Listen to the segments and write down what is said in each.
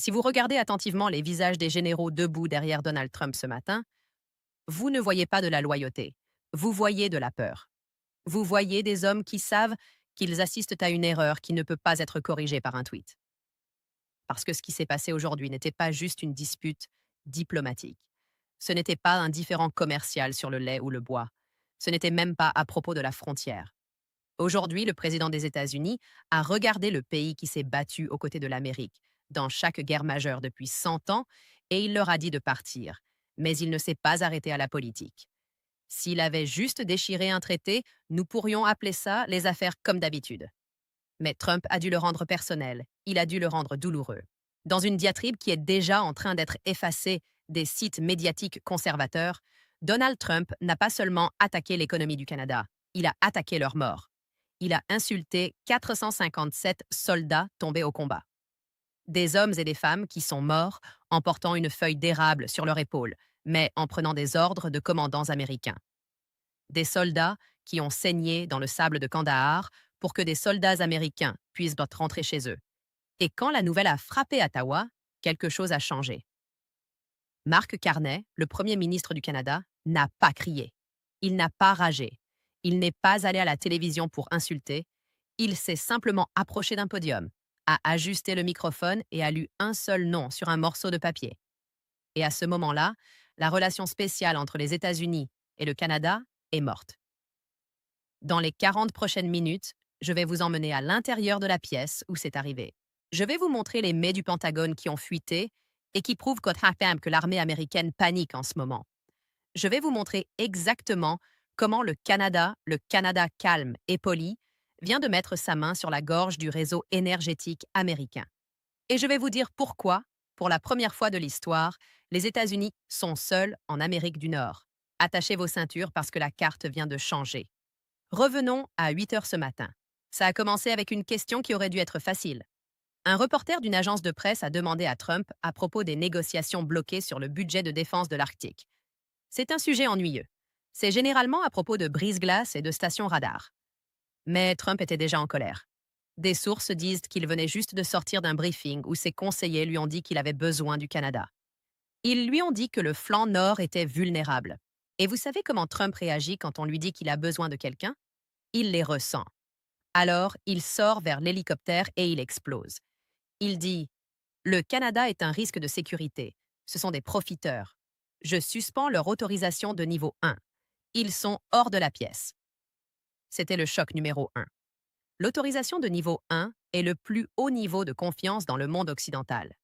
Si vous regardez attentivement les visages des généraux debout derrière Donald Trump ce matin, vous ne voyez pas de la loyauté, vous voyez de la peur. Vous voyez des hommes qui savent qu'ils assistent à une erreur qui ne peut pas être corrigée par un tweet. Parce que ce qui s'est passé aujourd'hui n'était pas juste une dispute diplomatique. Ce n'était pas un différend commercial sur le lait ou le bois. Ce n'était même pas à propos de la frontière. Aujourd'hui, le président des États-Unis a regardé le pays qui s'est battu aux côtés de l'Amérique dans chaque guerre majeure depuis 100 ans et il leur a dit de partir. Mais il ne s'est pas arrêté à la politique. S'il avait juste déchiré un traité, nous pourrions appeler ça les affaires comme d'habitude. Mais Trump a dû le rendre personnel, il a dû le rendre douloureux. Dans une diatribe qui est déjà en train d'être effacée des sites médiatiques conservateurs, Donald Trump n'a pas seulement attaqué l'économie du Canada, il a attaqué leur mort. Il a insulté 457 soldats tombés au combat. Des hommes et des femmes qui sont morts en portant une feuille d'érable sur leur épaule, mais en prenant des ordres de commandants américains. Des soldats qui ont saigné dans le sable de Kandahar pour que des soldats américains puissent rentrer chez eux. Et quand la nouvelle a frappé Ottawa, quelque chose a changé. Mark Carney, le premier ministre du Canada, n'a pas crié. Il n'a pas ragé. Il n'est pas allé à la télévision pour insulter. Il s'est simplement approché d'un podium, a ajusté le microphone et a lu un seul nom sur un morceau de papier. Et à ce moment-là, la relation spéciale entre les États-Unis et le Canada est morte. Dans les 40 prochaines minutes, je vais vous emmener à l'intérieur de la pièce où c'est arrivé. Je vais vous montrer les mets du Pentagone qui ont fuité et qui prouvent que l'armée américaine panique en ce moment. Je vais vous montrer exactement comment le Canada calme et poli, vient de mettre sa main sur la gorge du réseau énergétique américain. Et je vais vous dire pourquoi, pour la première fois de l'histoire, les États-Unis sont seuls en Amérique du Nord. Attachez vos ceintures parce que la carte vient de changer. Revenons à 8 heures ce matin. Ça a commencé avec une question qui aurait dû être facile. Un reporter d'une agence de presse a demandé à Trump à propos des négociations bloquées sur le budget de défense de l'Arctique. C'est un sujet ennuyeux. C'est généralement à propos de brise-glace et de stations radar. Mais Trump était déjà en colère. Des sources disent qu'il venait juste de sortir d'un briefing où ses conseillers lui ont dit qu'il avait besoin du Canada. Ils lui ont dit que le flanc nord était vulnérable. Et vous savez comment Trump réagit quand on lui dit qu'il a besoin de quelqu'un? Il les ressent. Alors, il sort vers l'hélicoptère et il explose. Il dit: le Canada est un risque de sécurité. Ce sont des profiteurs. Je suspends leur autorisation de niveau 1. Ils sont hors de la pièce. C'était le choc numéro 1. L'autorisation de niveau 1 est le plus haut niveau de confiance dans le monde occidental.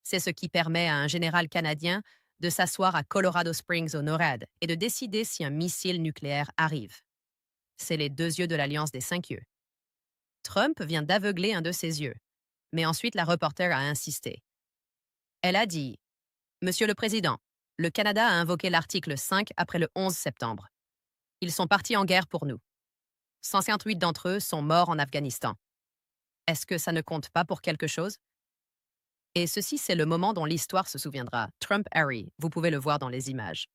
C'est ce qui permet à un général canadien de s'asseoir à Colorado Springs au NORAD et de décider si un missile nucléaire arrive. C'est les deux yeux de l'Alliance des 5 yeux. Trump vient d'aveugler un de ses yeux. Mais ensuite, la reporter a insisté. Elle a dit: Monsieur le Président, le Canada a invoqué l'article 5 après le 11 septembre. Ils sont partis en guerre pour nous. 158 d'entre eux sont morts en Afghanistan. Est-ce que ça ne compte pas pour quelque chose? Et ceci, c'est le moment dont l'histoire se souviendra. Trump Harry, vous pouvez le voir dans les images.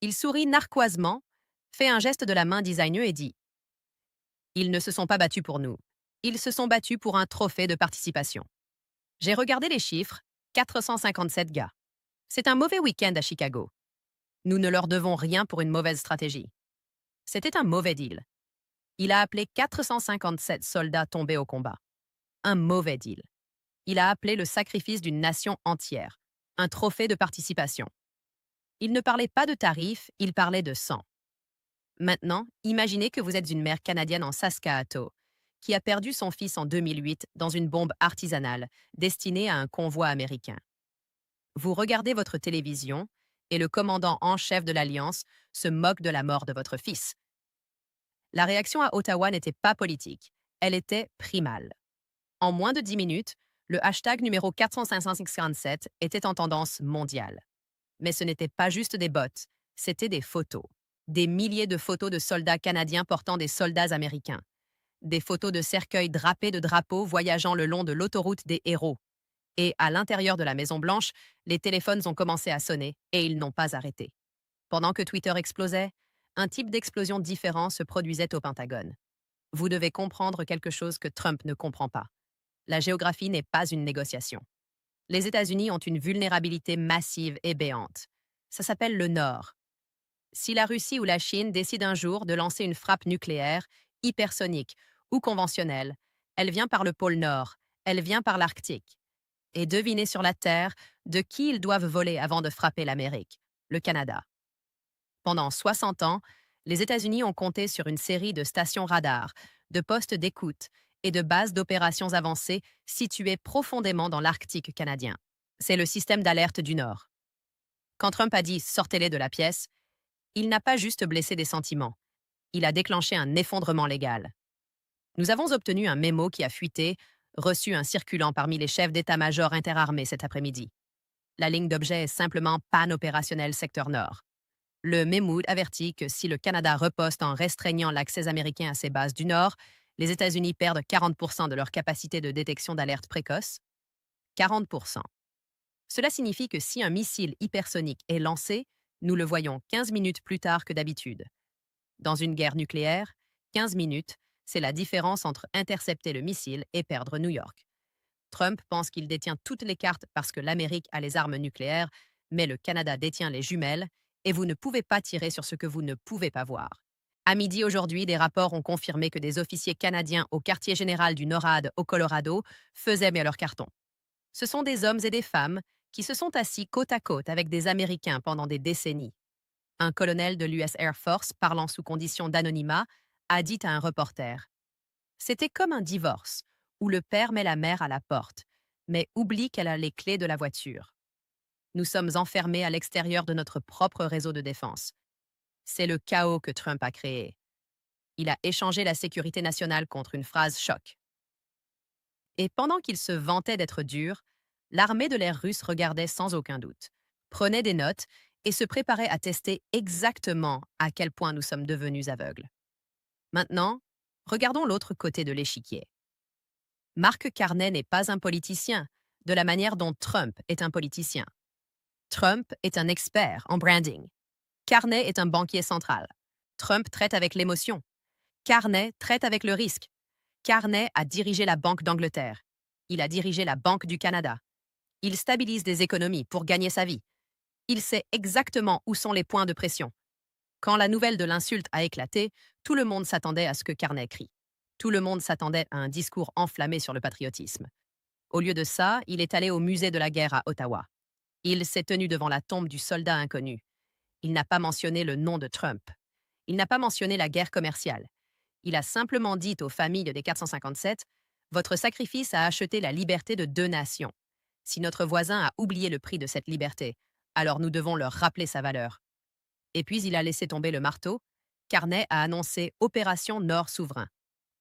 Il sourit narquoisement, fait un geste de la main designeux et dit: Ils ne se sont pas battus pour nous. Ils se sont battus pour un trophée de participation. J'ai regardé les chiffres, 457 gars. C'est un mauvais week-end à Chicago. Nous ne leur devons rien pour une mauvaise stratégie. C'était un mauvais deal. Il a appelé 457 soldats tombés au combat. Un mauvais deal. Il a appelé le sacrifice d'une nation entière. Un trophée de participation. Il ne parlait pas de tarifs, il parlait de sang. Maintenant, imaginez que vous êtes une mère canadienne en Saskatchewan qui a perdu son fils en 2008 dans une bombe artisanale destinée à un convoi américain. Vous regardez votre télévision et le commandant en chef de l'Alliance se moque de la mort de votre fils. La réaction à Ottawa n'était pas politique, elle était primale. En moins de 10 minutes, le hashtag numéro 45557 était en tendance mondiale. Mais ce n'était pas juste des bots, c'était des photos. Des milliers de photos de soldats canadiens portant des soldats américains. Des photos de cercueils drapés de drapeaux voyageant le long de l'autoroute des héros. Et à l'intérieur de la Maison-Blanche, les téléphones ont commencé à sonner et ils n'ont pas arrêté. Pendant que Twitter explosait, un type d'explosion différent se produisait au Pentagone. Vous devez comprendre quelque chose que Trump ne comprend pas. La géographie n'est pas une négociation. Les États-Unis ont une vulnérabilité massive et béante. Ça s'appelle le Nord. Si la Russie ou la Chine décident un jour de lancer une frappe nucléaire, hypersonique ou conventionnelle, elle vient par le pôle Nord, elle vient par l'Arctique. Et devinez sur la Terre de qui ils doivent voler avant de frapper l'Amérique, le Canada. Pendant 60 ans, les États-Unis ont compté sur une série de stations radars, de postes d'écoute et de bases d'opérations avancées situées profondément dans l'Arctique canadien. C'est le système d'alerte du Nord. Quand Trump a dit «sortez-les de la pièce», il n'a pas juste blessé des sentiments, il a déclenché un effondrement légal. Nous avons obtenu un mémo qui a fuité, reçu un circulant parmi les chefs d'état-major interarmés cet après-midi. La ligne d'objet est simplement panne opérationnelle secteur Nord. Le MEMOOD avertit que si le Canada reposte en restreignant l'accès américain à ses bases du Nord, les États-Unis perdent 40% de leur capacité de détection d'alerte précoce. 40%. Cela signifie que si un missile hypersonique est lancé, nous le voyons 15 minutes plus tard que d'habitude. Dans une guerre nucléaire, 15 minutes, c'est la différence entre intercepter le missile et perdre New York. Trump pense qu'il détient toutes les cartes parce que l'Amérique a les armes nucléaires, mais le Canada détient les jumelles, et vous ne pouvez pas tirer sur ce que vous ne pouvez pas voir. À midi aujourd'hui, des rapports ont confirmé que des officiers canadiens au quartier général du NORAD au Colorado faisaient bien leur carton. Ce sont des hommes et des femmes qui se sont assis côte à côte avec des Américains pendant des décennies. Un colonel de l'US Air Force, parlant sous condition d'anonymat, a dit à un reporter: c'était comme un divorce, où le père met la mère à la porte, mais oublie qu'elle a les clés de la voiture. Nous sommes enfermés à l'extérieur de notre propre réseau de défense. C'est le chaos que Trump a créé. Il a échangé la sécurité nationale contre une phrase choc. Et pendant qu'il se vantait d'être dur, l'armée de l'air russe regardait sans aucun doute, prenait des notes et se préparait à tester exactement à quel point nous sommes devenus aveugles. Maintenant, regardons l'autre côté de l'échiquier. Mark Carney n'est pas un politicien, de la manière dont Trump est un politicien. Trump est un expert en branding. Carney est un banquier central. Trump traite avec l'émotion. Carney traite avec le risque. Carney a dirigé la Banque d'Angleterre. Il a dirigé la Banque du Canada. Il stabilise des économies pour gagner sa vie. Il sait exactement où sont les points de pression. Quand la nouvelle de l'insulte a éclaté, tout le monde s'attendait à ce que Carney crie. Tout le monde s'attendait à un discours enflammé sur le patriotisme. Au lieu de ça, il est allé au musée de la guerre à Ottawa. Il s'est tenu devant la tombe du soldat inconnu. Il n'a pas mentionné le nom de Trump. Il n'a pas mentionné la guerre commerciale. Il a simplement dit aux familles des 457 : votre sacrifice a acheté la liberté de 2 nations. Si notre voisin a oublié le prix de cette liberté, alors nous devons leur rappeler sa valeur. Et puis il a laissé tomber le marteau. Carney a annoncé Opération Nord souverain.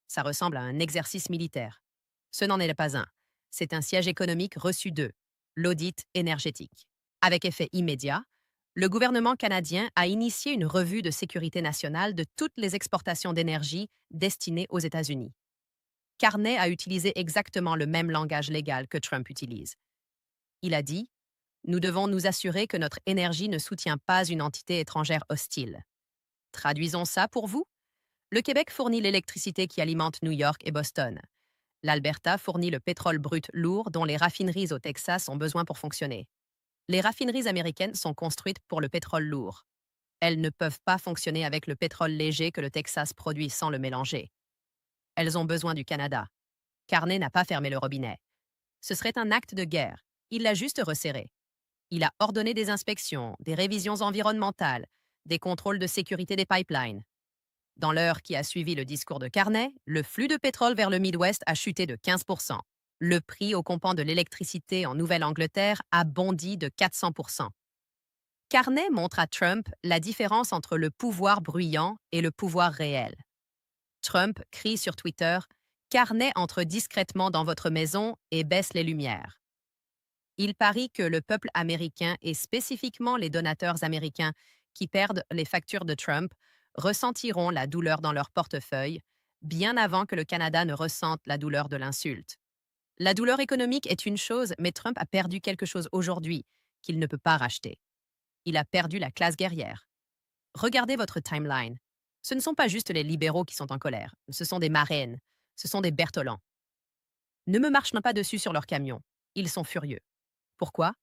Ça ressemble à un exercice militaire. Ce n'en est pas un. C'est un siège économique reçu d'eux, l'audit énergétique. Avec effet immédiat, le gouvernement canadien a initié une revue de sécurité nationale de toutes les exportations d'énergie destinées aux États-Unis. Carney a utilisé exactement le même langage légal que Trump utilise. Il a dit: nous devons nous assurer que notre énergie ne soutient pas une entité étrangère hostile. Traduisons ça pour vous. Le Québec fournit l'électricité qui alimente New York et Boston. L'Alberta fournit le pétrole brut lourd dont les raffineries au Texas ont besoin pour fonctionner. Les raffineries américaines sont construites pour le pétrole lourd. Elles ne peuvent pas fonctionner avec le pétrole léger que le Texas produit sans le mélanger. Elles ont besoin du Canada. Carney n'a pas fermé le robinet. Ce serait un acte de guerre. Il l'a juste resserré. Il a ordonné des inspections, des révisions environnementales, des contrôles de sécurité des pipelines. Dans l'heure qui a suivi le discours de Carney, le flux de pétrole vers le Midwest a chuté de 15%. Le prix au comptant de l'électricité en Nouvelle-Angleterre a bondi de 400%. Carney montre à Trump la différence entre le pouvoir bruyant et le pouvoir réel. Trump crie sur Twitter: Carney entre discrètement dans votre maison et baisse les lumières. Il parie que le peuple américain et spécifiquement les donateurs américains qui perdent les factures de Trump ressentiront la douleur dans leur portefeuille bien avant que le Canada ne ressente la douleur de l'insulte. La douleur économique est une chose, mais Trump a perdu quelque chose aujourd'hui qu'il ne peut pas racheter. Il a perdu la classe guerrière. Regardez votre timeline. Ce ne sont pas juste les libéraux qui sont en colère, ce sont des marraines, ce sont des Bertolans. Ne me marche pas dessus sur leur camion, ils sont furieux. Pourquoi?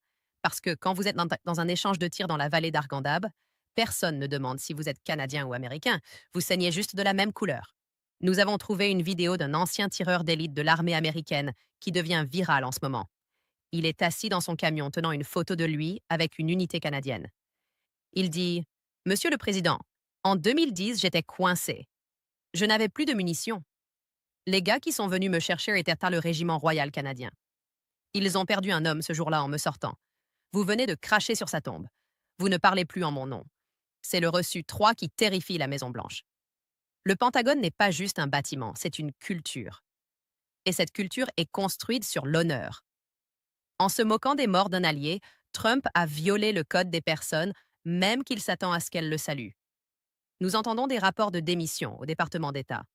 Parce que quand vous êtes dans un échange de tirs dans la vallée d'Arghandab, personne ne demande si vous êtes Canadien ou Américain, vous saignez juste de la même couleur. Nous avons trouvé une vidéo d'un ancien tireur d'élite de l'armée américaine qui devient virale en ce moment. Il est assis dans son camion tenant une photo de lui avec une unité canadienne. Il dit: Monsieur le Président, en 2010, j'étais coincé. Je n'avais plus de munitions. Les gars qui sont venus me chercher étaient à le régiment royal canadien. Ils ont perdu un homme ce jour-là en me sortant. Vous venez de cracher sur sa tombe. Vous ne parlez plus en mon nom. C'est le reçu 3 qui terrifie la Maison-Blanche. Le Pentagone n'est pas juste un bâtiment, c'est une culture. Et cette culture est construite sur l'honneur. En se moquant des morts d'un allié, Trump a violé le code des personnes, même qu'il s'attend à ce qu'elles le saluent. Nous entendons des rapports de démission au département d'État.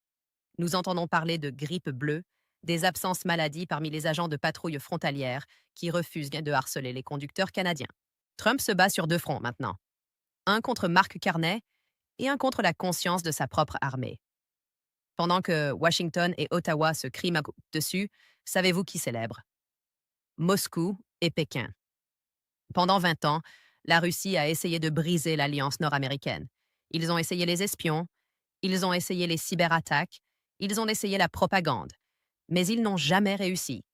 Nous entendons parler de grippe bleue, des absences maladies parmi les agents de patrouille frontalière qui refusent de harceler les conducteurs canadiens. Trump se bat sur 2 fronts maintenant. Un contre Mark Carney et un contre la conscience de sa propre armée. Pendant que Washington et Ottawa se crient dessus, savez-vous qui célèbre? Moscou et Pékin. Pendant 20 ans, la Russie a essayé de briser l'alliance nord-américaine. Ils ont essayé les espions, ils ont essayé les cyberattaques, ils ont essayé la propagande, mais ils n'ont jamais réussi.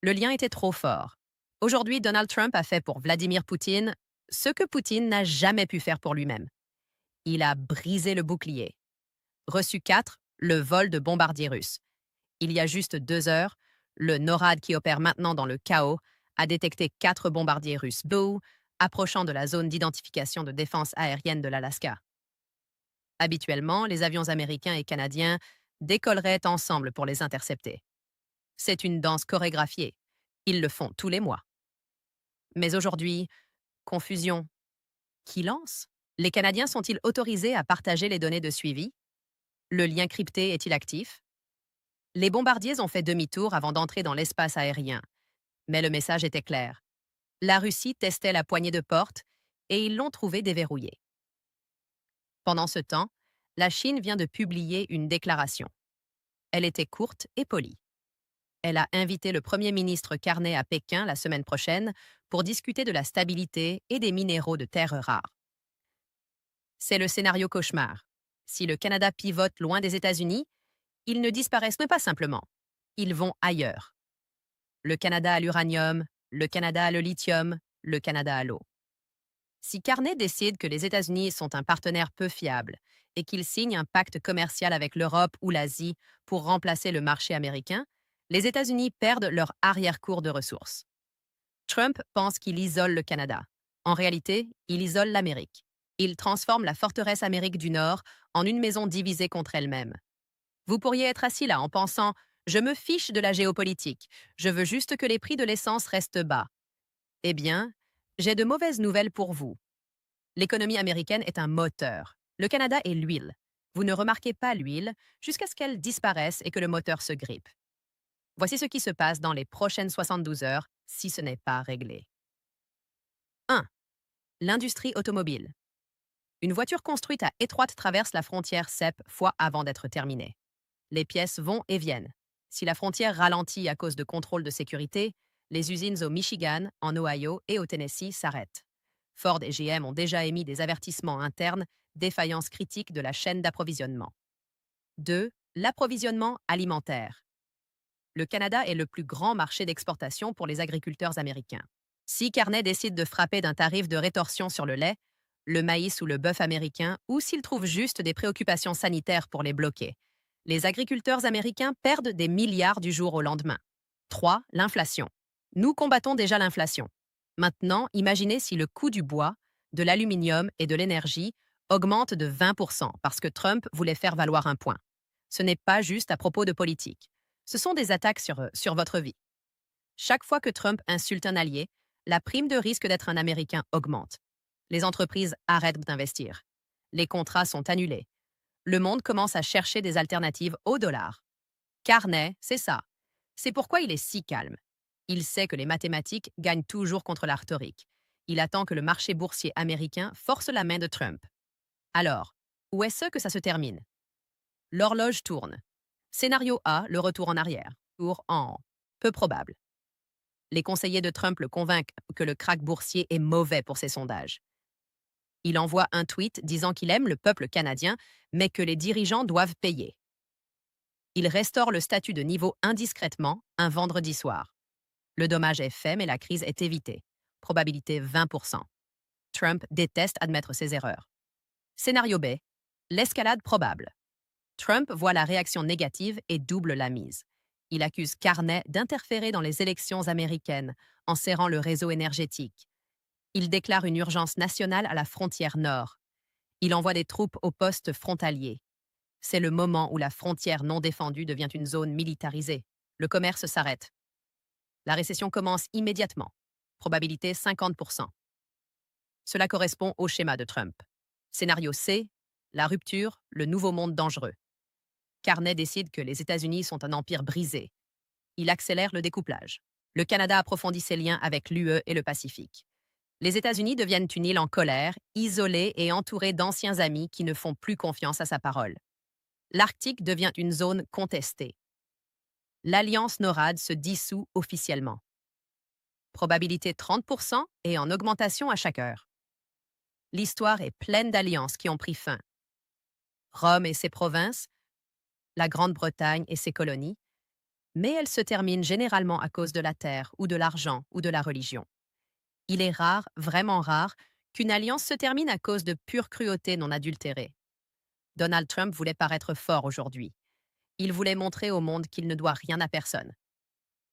Le lien était trop fort. Aujourd'hui, Donald Trump a fait pour Vladimir Poutine ce que Poutine n'a jamais pu faire pour lui-même. Il a brisé le bouclier. Reçu 4, le vol de bombardiers russes. Il y a juste 2 heures, le NORAD qui opère maintenant dans le chaos a détecté 4 bombardiers russes Bow approchant de la zone d'identification de défense aérienne de l'Alaska. Habituellement, les avions américains et canadiens décolleraient ensemble pour les intercepter. C'est une danse chorégraphiée. Ils le font tous les mois. Mais aujourd'hui, confusion. Qui lance? Les Canadiens sont-ils autorisés à partager les données de suivi? Le lien crypté est-il actif? Les bombardiers ont fait demi-tour avant d'entrer dans l'espace aérien. Mais le message était clair. La Russie testait la poignée de porte et ils l'ont trouvée déverrouillée. Pendant ce temps, la Chine vient de publier une déclaration. Elle était courte et polie. Elle a invité le Premier ministre Carney à Pékin la semaine prochaine pour discuter de la stabilité et des minéraux de terres rares. C'est le scénario cauchemar. Si le Canada pivote loin des États-Unis, ils ne disparaissent pas simplement. Ils vont ailleurs. Le Canada a l'uranium, le Canada a le lithium, le Canada a l'eau. Si Carney décide que les États-Unis sont un partenaire peu fiable et qu'il signe un pacte commercial avec l'Europe ou l'Asie pour remplacer le marché américain, les États-Unis perdent leur arrière-cour de ressources. Trump pense qu'il isole le Canada. En réalité, il isole l'Amérique. Il transforme la forteresse Amérique du Nord en une maison divisée contre elle-même. Vous pourriez être assis là en pensant « Je me fiche de la géopolitique, je veux juste que les prix de l'essence restent bas ». Eh bien, j'ai de mauvaises nouvelles pour vous. L'économie américaine est un moteur. Le Canada est l'huile. Vous ne remarquez pas l'huile jusqu'à ce qu'elle disparaisse et que le moteur se grippe. Voici ce qui se passe dans les prochaines 72 heures si ce n'est pas réglé. 1. L'industrie automobile. Une voiture construite à étroite traverse la frontière CEP fois avant d'être terminée. Les pièces vont et viennent. Si la frontière ralentit à cause de contrôles de sécurité, les usines au Michigan, en Ohio et au Tennessee s'arrêtent. Ford et GM ont déjà émis des avertissements internes, défaillance critique de la chaîne d'approvisionnement. 2. L'approvisionnement alimentaire. Le Canada est le plus grand marché d'exportation pour les agriculteurs américains. Si Carney décide de frapper d'un tarif de rétorsion sur le lait, le maïs ou le bœuf américain, ou s'il trouve juste des préoccupations sanitaires pour les bloquer, les agriculteurs américains perdent des milliards du jour au lendemain. 3. L'inflation. Nous combattons déjà l'inflation. Maintenant, imaginez si le coût du bois, de l'aluminium et de l'énergie augmente de 20% parce que Trump voulait faire valoir un point. Ce n'est pas juste à propos de politique. Ce sont des attaques sur votre vie. Chaque fois que Trump insulte un allié, la prime de risque d'être un Américain augmente. Les entreprises arrêtent d'investir. Les contrats sont annulés. Le monde commence à chercher des alternatives au dollar. Carney, c'est ça. C'est pourquoi il est si calme. Il sait que les mathématiques gagnent toujours contre la rhétorique. Il attend que le marché boursier américain force la main de Trump. Alors, où est-ce que ça se termine? L'horloge tourne. Scénario A, le retour en arrière. Tour en peu probable. Les conseillers de Trump le convainquent que le krach boursier est mauvais pour ses sondages. Il envoie un tweet disant qu'il aime le peuple canadien, mais que les dirigeants doivent payer. Il restaure le statut de niveau indiscrètement un vendredi soir. Le dommage est fait, mais la crise est évitée. Probabilité 20%. Trump déteste admettre ses erreurs. Scénario B. L'escalade probable. Trump voit la réaction négative et double la mise. Il accuse Carney d'interférer dans les élections américaines en serrant le réseau énergétique. Il déclare une urgence nationale à la frontière nord. Il envoie des troupes aux postes frontaliers. C'est le moment où la frontière non défendue devient une zone militarisée. Le commerce s'arrête. La récession commence immédiatement. Probabilité 50%. Cela correspond au schéma de Trump. Scénario C, la rupture, le nouveau monde dangereux. Carney décide que les États-Unis sont un empire brisé. Il accélère le découplage. Le Canada approfondit ses liens avec l'UE et le Pacifique. Les États-Unis deviennent une île en colère, isolée et entourée d'anciens amis qui ne font plus confiance à sa parole. L'Arctique devient une zone contestée. L'Alliance NORAD se dissout officiellement. Probabilité 30% et en augmentation à chaque heure. L'histoire est pleine d'alliances qui ont pris fin. Rome et ses provinces, la Grande-Bretagne et ses colonies, mais elles se terminent généralement à cause de la terre ou de l'argent ou de la religion. Il est rare, vraiment rare, qu'une alliance se termine à cause de pure cruauté non adultérée. Donald Trump voulait paraître fort aujourd'hui. Il voulait montrer au monde qu'il ne doit rien à personne.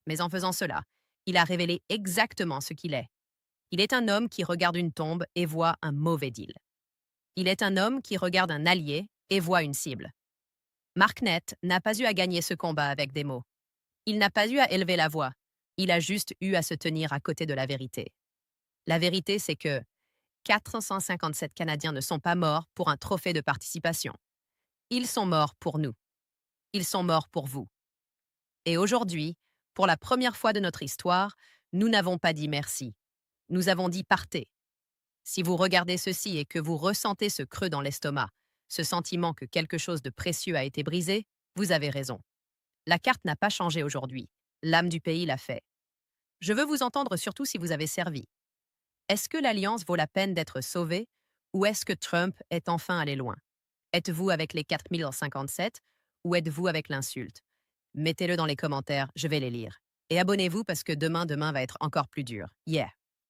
Mais en faisant cela, il a révélé exactement ce qu'il est. Il est un homme qui regarde une tombe et voit un mauvais deal. Il est un homme qui regarde un allié et voit une cible. Mark Nett n'a pas eu à gagner ce combat avec des mots. Il n'a pas eu à élever la voix. Il a juste eu à se tenir à côté de la vérité. La vérité, c'est que 457 Canadiens ne sont pas morts pour un trophée de participation. Ils sont morts pour nous. Ils sont morts pour vous. Et aujourd'hui, pour la première fois de notre histoire, nous n'avons pas dit merci. Nous avons dit partez. Si vous regardez ceci et que vous ressentez ce creux dans l'estomac, ce sentiment que quelque chose de précieux a été brisé, vous avez raison. La carte n'a pas changé aujourd'hui. L'âme du pays l'a fait. Je veux vous entendre surtout si vous avez servi. Est-ce que l'Alliance vaut la peine d'être sauvée ou est-ce que Trump est enfin allé loin? Êtes-vous avec les 4057 ou êtes-vous avec l'insulte? Mettez-le dans les commentaires, je vais les lire. Et abonnez-vous parce que demain va être encore plus dur. Yeah!